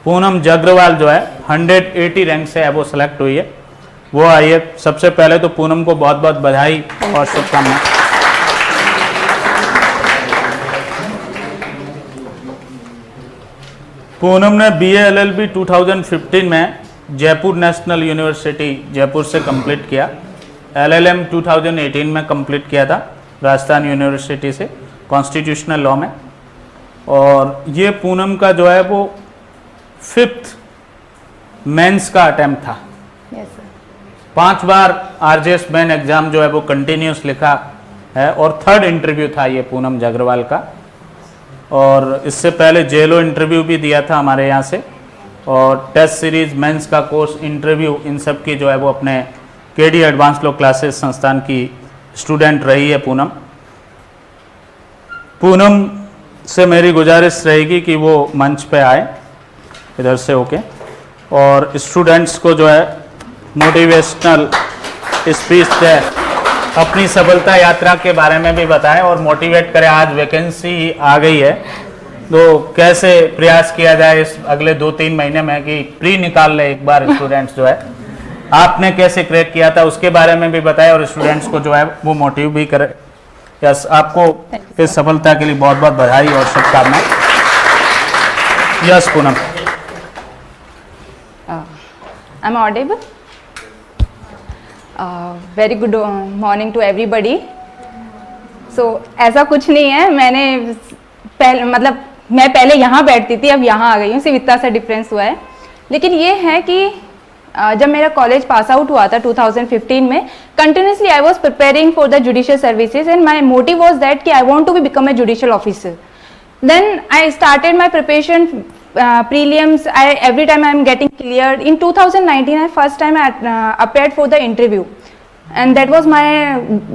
पूनम जाग्रवाल जो है 180 रैंक से वो सेलेक्ट हुई है, वो आई है। सबसे पहले तो पूनम को बहुत बहुत बधाई और शुभकामनाएं। पूनम ने BA LLB 2015 में जयपुर नेशनल यूनिवर्सिटी जयपुर से कंप्लीट किया। LLM 2018 में कंप्लीट किया था राजस्थान यूनिवर्सिटी से कॉन्स्टिट्यूशनल लॉ में। और ये पूनम का जो है वो 5th मेंस का अटेम्प्ट था। yes, 5 बार RJS मेन एग्जाम जो है वो कंटिन्यूस लिखा है और 3rd इंटरव्यू था ये पूनम जाग्रवाल का। और इससे पहले JLO इंटरव्यू भी दिया था हमारे यहाँ से, और टेस्ट सीरीज मेंस का कोर्स इंटरव्यू इन सब की जो है वो अपने KD एडवांस लॉ क्लासेस संस्थान की स्टूडेंट रही है पूनम। पूनम से मेरी गुजारिश रहेगी कि वो मंच पे आए इधर से होके, और स्टूडेंट्स को जो है मोटिवेशनल स्पीच दे, अपनी सफलता यात्रा के बारे में भी बताएं और मोटिवेट करें। आज वैकेंसी आ गई है तो कैसे प्रयास किया जाए इस अगले 2-3 महीने में कि प्री निकाल ले एक बार स्टूडेंट्स जो है, आपने कैसे क्रैक किया था उसके बारे में भी बताएं और स्टूडेंट्स को जो है वो मोटिव भी करे। यस, आपको इस सफलता के लिए बहुत बहुत बधाई और शुभकामनाएं। Yes Poonam. I'm audible? Very good morning to everybody. So ऐसा कुछ नहीं है, मैंने मैं पहले यहाँ बैठती थी, अब यहाँ आ गई हूँ, सिर्फ इतना सा डिफरेंस हुआ है। लेकिन ये है कि जब मेरा कॉलेज पास आउट हुआ था 2015 में, continuously I was preparing for the judicial services and my motive was that कि I want to be become a judicial officer. Then I started my preparation prelims. Every time I am getting cleared. In 2019, first time I appeared for the interview, and that was my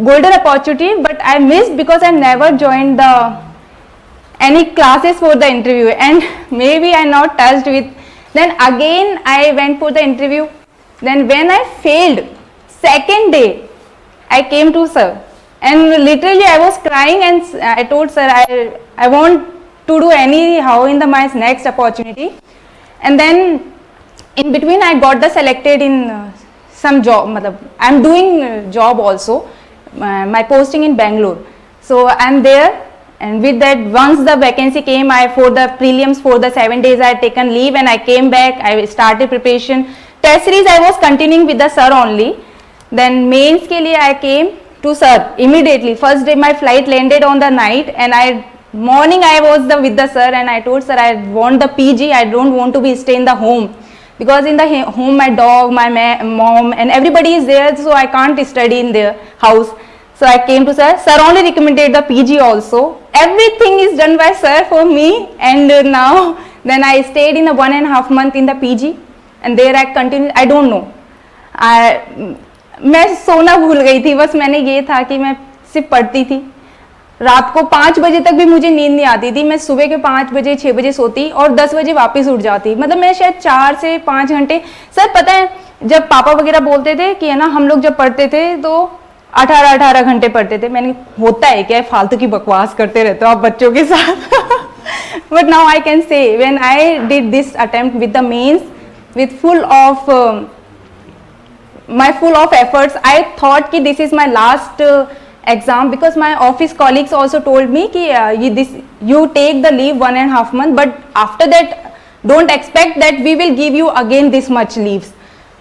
golden opportunity. But I missed because I never joined any classes for the interview, and maybe I not touched with. Then again I went for the interview. Then when I failed, second day I came to sir, and literally I was crying, and I told sir I want to do anyhow in my next opportunity. And then in between I got the selected in some job, I am doing job also, my posting in Bangalore, so I am there. And with that, once the vacancy came, for the prelims for the 7 days I had taken leave and I came back. I started preparation. Test series I was continuing with the sir only. Then mains ke liye I came to sir immediately. First day my flight landed on the night, and morning I was with the sir, and I told sir I want the PG. I don't want to be stay in the home, because in the home my dog, my mom and everybody is there, so I can't study in their house. So I came to sir. Sir only recommended the PG also. Everything is done by sir for me, and now then I stayed in a 1.5 month in the PG, and there I continued. I don't know. मैं सोना भूल गई थी, बस मैंने ये था कि मैं सिर्फ पढ़ती थी। रात को 5 बजे तक भी मुझे नींद नहीं आती थी। मैं सुबह के 5 बजे 6 बजे सोती और 10 बजे वापस उठ जाती। मैं शायद 4 से 5 घंटे। सर पता है, जब पापा वगैरह बोलते थे कि है ना, हम लोग जब पढ़ते थे तो 18 घंटे पढ़ते थे। मैंने होता है क्या, फालतू की बकवास करते रहते हो आप बच्चों के साथ। But now I can say when I did this attempt with the men's with my full of efforts, I thought कि this is my last exam, because my office colleagues also told me कि you take the leave 1.5 month, but after that don't expect that we will give you again this much leaves.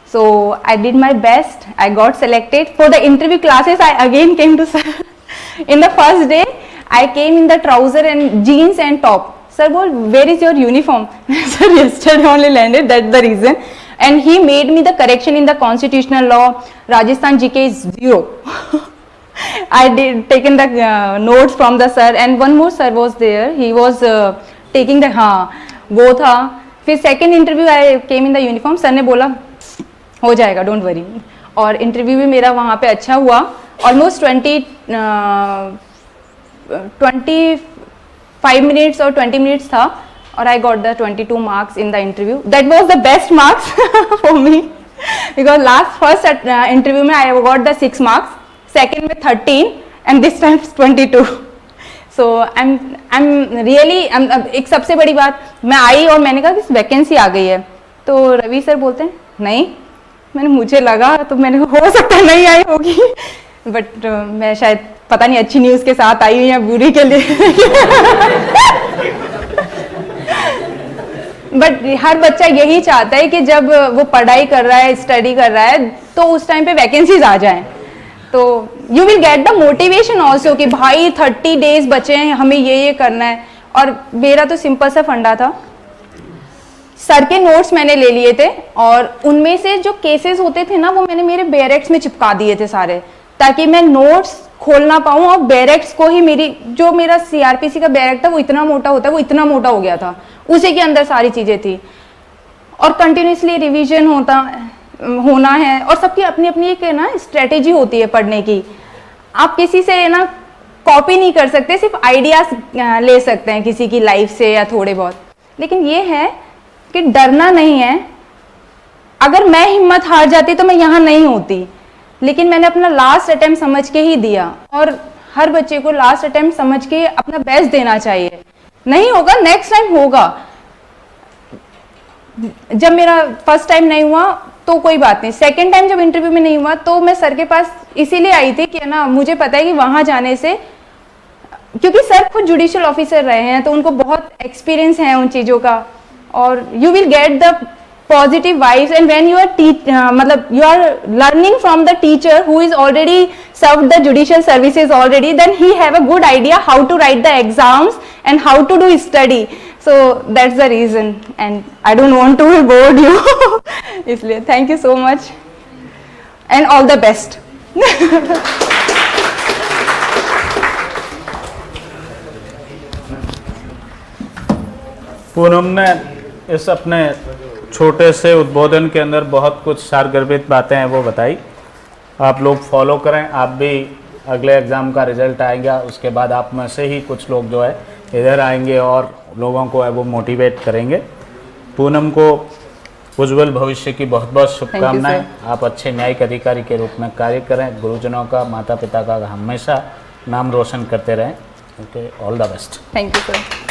So I did my best. I got selected for the interview classes. I again came to sir. In the first day I came in the trouser and jeans and top. Sir बोल, where is your uniform? Sir, yesterday only landed, that's the reason. And he made me the correction in the constitutional law. Rajasthan GK is 0. I did taken the notes from the sir, and one more sir was there. He was taking the वो था। फिर second interview I came in the uniform. Sir ने बोला हो जाएगा, don't worry. और interview भी मेरा वहाँ पे अच्छा हुआ। ऑलमोस्ट 25 मिनट्स और 20 मिनट्स था, और I got the 22 marks in the interview. That was the best marks for me, because first interview में I got the 6 marks, second में 13, and this time 22. So I am really, एक सबसे बड़ी बात, मैं आई और मैंने कहा कि वैकेंसी आ गई है, तो रवि सर बोलते हैं नहीं, मुझे लगा, तो मैंने हो सकता है नहीं आई होगी, बट मैं शायद पता नहीं अच्छी न्यूज़ के साथ आई हूँ या बुरी के लिए। बट हर बच्चा यही चाहता है कि जब वो पढ़ाई कर रहा है, स्टडी कर रहा है, तो उस टाइम पे वैकेंसीज आ जाएं, तो you will get the motivation also कि भाई 30 डेज बचे हैं, हमें ये करना है। और मेरा तो सिंपल सा फंडा था, सर के नोट्स मैंने ले लिए थे और उनमें से जो केसेस होते थे ना, वो मैंने मेरे बैरेक्स में चिपका दिए थे सारे, ताकि मैं नोट्स खोल ना पाऊँ, और बैरेक्स को ही मेरा CRPC का बैरेक था वो इतना मोटा होता है, वो इतना मोटा हो गया था, उसी के अंदर सारी चीज़ें थी, और कंटिन्यूसली रिवीजन होना है, और सबकी अपनी अपनी एक ना स्ट्रेटेजी होती है पढ़ने की। आप किसी से ना कॉपी नहीं कर सकते, सिर्फ आइडियाज ले सकते हैं किसी की लाइफ से या थोड़े बहुत, लेकिन ये है कि डरना नहीं है। अगर मैं हिम्मत हार जाती तो मैं यहाँ नहीं होती, लेकिन मैंने अपना लास्ट अटेम्प्ट समझ के ही दिया, और हर बच्चे को लास्ट अटेम्प्ट समझ के अपना बेस्ट देना चाहिए। नहीं होगा नेक्स्ट टाइम होगा। जब मेरा फर्स्ट टाइम नहीं हुआ तो कोई बात नहीं, सेकंड टाइम जब इंटरव्यू में नहीं हुआ तो मैं सर के पास इसीलिए आई थी कि ना मुझे पता है कि वहां जाने से, क्योंकि सर खुद जुडिशियल ऑफिसर रहे हैं तो उनको बहुत एक्सपीरियंस है उन चीज़ों का, और you will get the positive vibes, and when you are you are learning from the teacher who is already served the judicial services already, then he have a good idea how to write the exams and how to do study. So that's the reason, and I don't want to bore you. इसलिए thank you so much and all the best. Poonam ने इस अपने छोटे से उद्बोधन के अंदर बहुत कुछ सारगर्भित बातें हैं वो बताई। आप लोग फॉलो करें, आप भी अगले एग्ज़ाम का रिजल्ट आएगा, उसके बाद आप में से ही कुछ लोग जो है इधर आएंगे और लोगों को है वो मोटिवेट करेंगे। पूनम को उज्जवल भविष्य की बहुत बहुत शुभकामनाएं। आप अच्छे न्यायिक अधिकारी के रूप में कार्य करें, गुरुजनों का, माता पिता का हमेशा नाम रोशन करते रहें। Okay, all the best. Thank you sir.